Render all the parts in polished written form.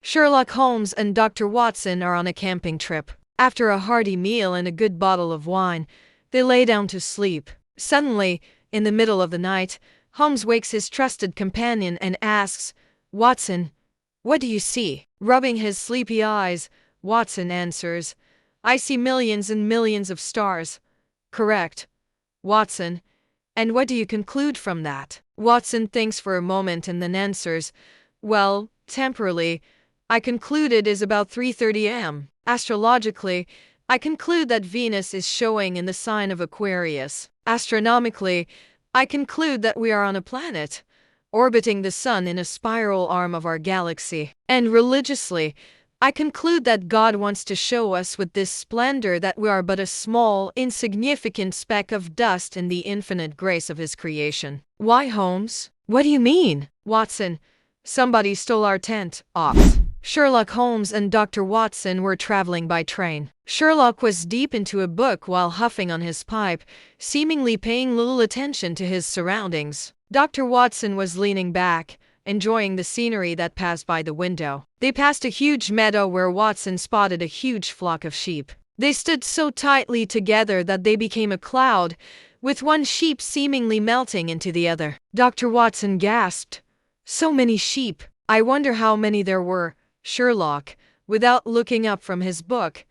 Sherlock Holmes and Dr. Watson are on a camping trip. After a hearty meal and a good bottle of wine, they lay down to sleep. Suddenly, in the middle of the night, Holmes wakes his trusted companion and asks, "Watson, what do you see?" Rubbing his sleepy eyes, Watson answers, "I see millions and millions of stars." "Correct, Watson. And what do you conclude from that?" Watson thinks for a moment and then answers, "Well, temporally, I conclude it is about 3:30 am. Astrologically, I conclude that Venus is showing in the sign of Aquarius. Astronomically, I conclude that we are on a planet, orbiting the sun in a spiral arm of our galaxy. And religiously, I conclude that God wants to show us with this splendor that we are but a small, insignificant speck of dust in the infinite grace of His creation." "Why, Holmes? What do you mean?" "Watson, somebody stole our tent." Ops. Sherlock Holmes and Dr. Watson were traveling by train. Sherlock was deep into a book while huffing on his pipe, seemingly paying little attention to his surroundings. Dr. Watson was leaning back, enjoying the scenery that passed by the window. They passed a huge meadow where Watson spotted a huge flock of sheep. They stood so tightly together that they became a cloud, with one sheep seemingly melting into the other. Dr. Watson gasped, "So many sheep! I wonder how many there were." Sherlock, without looking up from his book,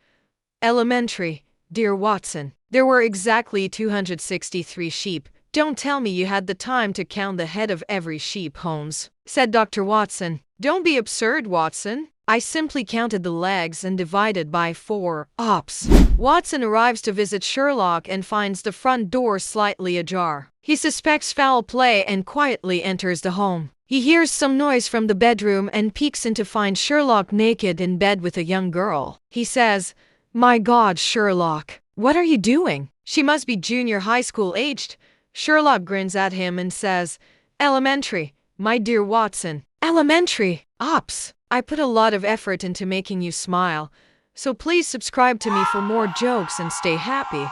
"Elementary, dear Watson. There were exactly 263 sheep." "Don't tell me you had the time to count the head of every sheep, Holmes," said Dr. Watson. "Don't be absurd, Watson. I simply counted the legs and divided by 4. Ops. Watson arrives to visit Sherlock and finds the front door slightly ajar. He suspects foul play and quietly enters the home. He hears some noise from the bedroom and peeks in to find Sherlock naked in bed with a young girl. He says, "My God, Sherlock, what are you doing? She must be junior high school aged." Sherlock grins at him and says, "Elementary, my dear Watson." "Elementary? Ops. I put a lot of effort into making you smile, so please subscribe to me for more jokes and stay happy."